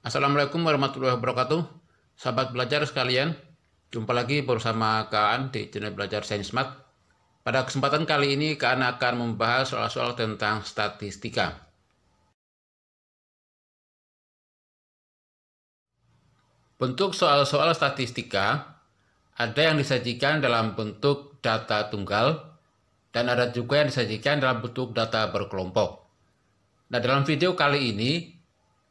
Assalamualaikum warahmatullahi wabarakatuh. Sahabat belajar sekalian, jumpa lagi bersama Kaan di channel Belajar Sains Mat. Pada kesempatan kali ini Kaan akan membahas soal-soal tentang statistika. Bentuk soal-soal statistika ada yang disajikan dalam bentuk data tunggal dan ada juga yang disajikan dalam bentuk data berkelompok. Nah, dalam video kali ini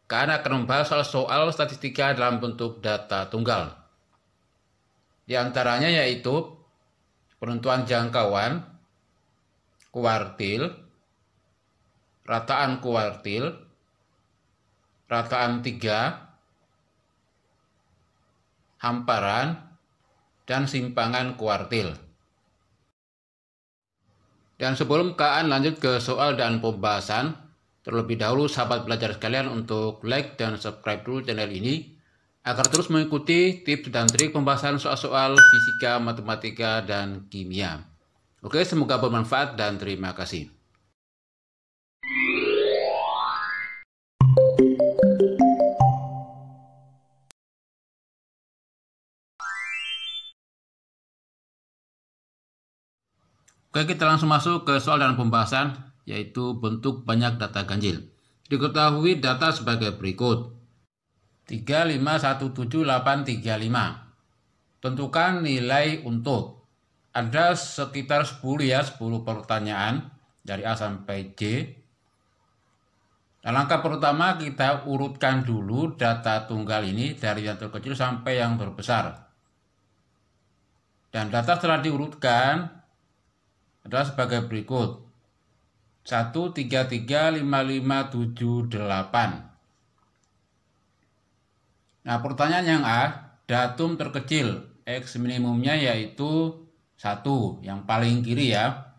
Kaan akan membahas soal statistika dalam bentuk data tunggal. Di antaranya yaitu penentuan jangkauan, kuartil, rataan kuartil, rataan 3, hamparan, dan simpangan kuartil. Dan sebelum Kaan lanjut ke soal dan pembahasan, terlebih dahulu sahabat belajar sekalian untuk like dan subscribe dulu channel ini agar terus mengikuti tips dan trik pembahasan soal-soal fisika, matematika, dan kimia. Oke, semoga bermanfaat dan terima kasih. Oke, kita langsung masuk ke soal dan pembahasan, yaitu bentuk banyak data ganjil. Diketahui data sebagai berikut. 3517835. Tentukan nilai untuk. Ada sekitar 10 ya, 10 pertanyaan dari A sampai J. Nah, langkah pertama kita urutkan dulu data tunggal ini dari yang terkecil sampai yang terbesar. Dan data setelah diurutkan adalah sebagai berikut. 1, 3, 3, 5, 5, 7, 8. Nah, pertanyaan yang A, datum terkecil, X minimumnya yaitu 1, yang paling kiri ya.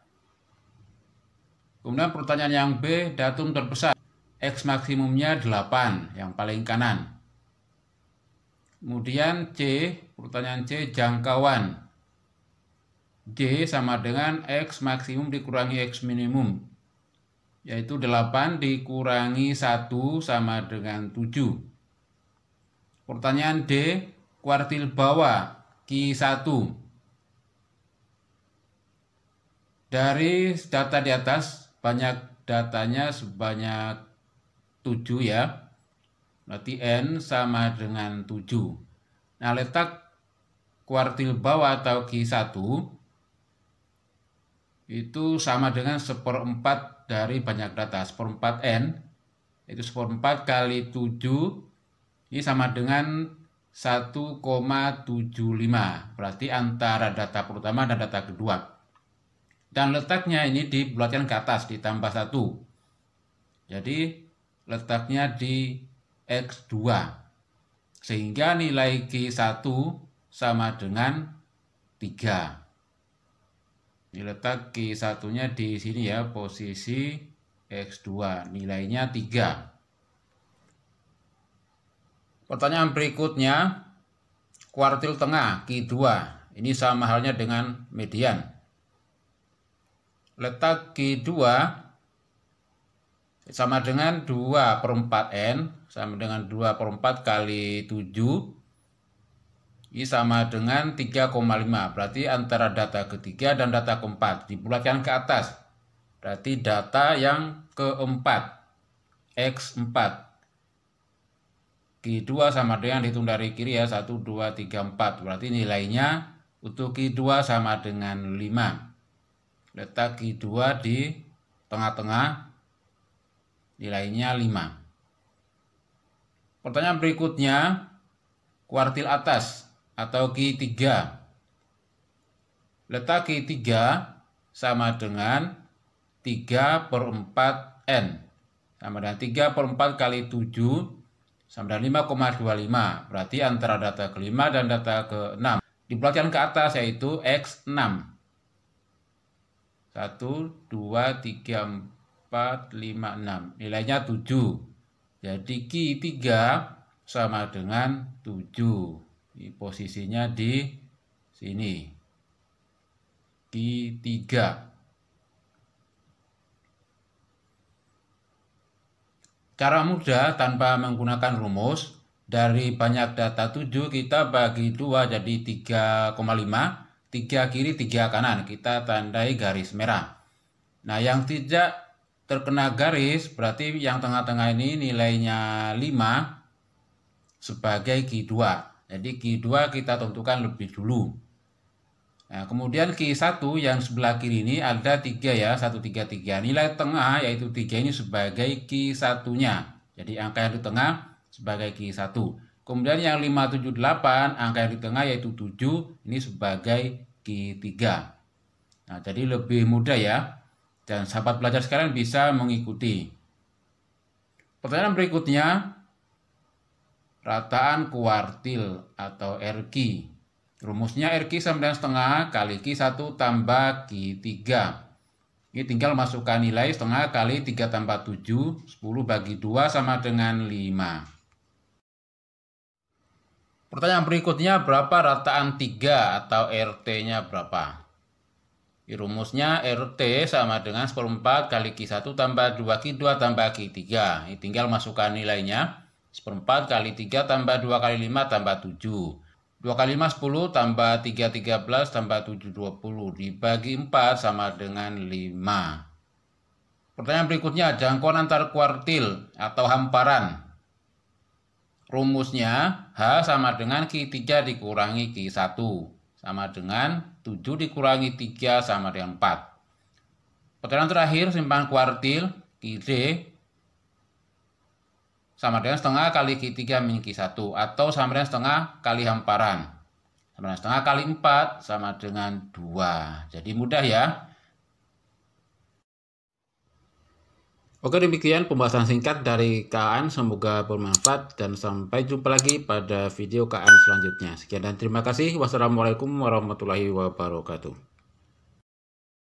Kemudian pertanyaan yang B, datum terbesar, X maksimumnya 8, yang paling kanan. Kemudian C, pertanyaan C, jangkauan. J sama dengan X maksimum dikurangi X minimum, yaitu 8 dikurangi 1 sama dengan 7. Pertanyaan D, kuartil bawah, Q1. Dari data di atas, banyak datanya sebanyak 7 ya. Berarti N sama dengan 7. Nah, letak kuartil bawah atau Q1 itu sama dengan 1/4 dari banyak data. 1/4 N, itu 1/4 kali 7, ini sama dengan 1,75. Berarti antara data pertama dan data kedua. Dan letaknya ini dibulatkan ke atas, ditambah 1. Jadi letaknya di X2. Sehingga nilai Q1 sama dengan 3. Ini letak Q1-nya di sini ya, posisi X2, nilainya 3. Pertanyaan berikutnya, kuartil tengah Q2, ini sama halnya dengan median. Letak Q2 sama dengan 2/4 N, sama dengan 2/4 kali 7, ini sama dengan 3,5. Berarti antara data ketiga dan data keempat dibulatkan ke atas. Berarti data yang keempat, X4. Q2 sama dengan, dihitung dari kiri ya, 1, 2, 3, 4. Berarti nilainya untuk Q2 sama dengan 5. Letak Q2 di tengah-tengah, nilainya 5. Pertanyaan berikutnya, kuartil atas atau Q3. Letak Q3 sama dengan 3/4 N. Sama dengan 3/4 kali 7, sama dengan 5,25. Berarti antara data kelima dan data ke-6. Dibulatkan ke atas yaitu X6. 1, 2, 3, 4, 5, 6. Nilainya 7. Jadi Q3 sama dengan 7. Ini posisinya di sini. Q3. Cara mudah tanpa menggunakan rumus, Dari banyak data 7 kita bagi 2 jadi 3,5. 3 kiri 3 kanan, kita tandai garis merah. Nah, yang tidak terkena garis berarti yang tengah-tengah ini nilainya 5 sebagai Q2. Jadi Q2 kita tentukan lebih dulu. Nah, kemudian Q1 yang sebelah kiri ini ada 3 ya, 1, 3, 3. Nilai tengah yaitu 3 ini sebagai Q1-nya. Jadi angka yang di tengah sebagai Q1. Kemudian yang 5, 7, 8, angka yang di tengah yaitu 7, ini sebagai Q3. Nah, jadi lebih mudah ya. Dan sahabat belajar sekalian bisa mengikuti. Pertanyaan berikutnya, rataan kuartil atau RQ. Rumusnya RQ sama dengan setengah kali Q1 tambah Q3. Ini tinggal masukkan nilai setengah kali 3 tambah 7, 10 bagi 2 sama dengan 5. Pertanyaan berikutnya, berapa rataan 3 atau RT-nya berapa? Rumusnya RT sama dengan 1/4 kali Q1 tambah 2 Q2 tambah Q3. Ini tinggal masukkan nilainya. 1/4 kali 3 tambah 2 kali 5 tambah 7. 2 kali 5 10 tambah 3 13 tambah 7 20 dibagi 4 sama dengan 5. Pertanyaan berikutnya, jangkauan antar kuartil atau hamparan. Rumusnya H sama dengan Q3 dikurangi Q1 sama dengan 7 dikurangi 3 sama dengan 4. Pertanyaan terakhir, simpangan kuartil QD sama dengan setengah kali Q3 min Q1 atau sama dengan setengah kali hamparan. Sama dengan setengah kali 4 sama dengan 2. Jadi mudah ya. Oke, demikian pembahasan singkat dari KAN. Semoga bermanfaat dan sampai jumpa lagi pada video KAN selanjutnya. Sekian dan terima kasih. Wassalamualaikum warahmatullahi wabarakatuh.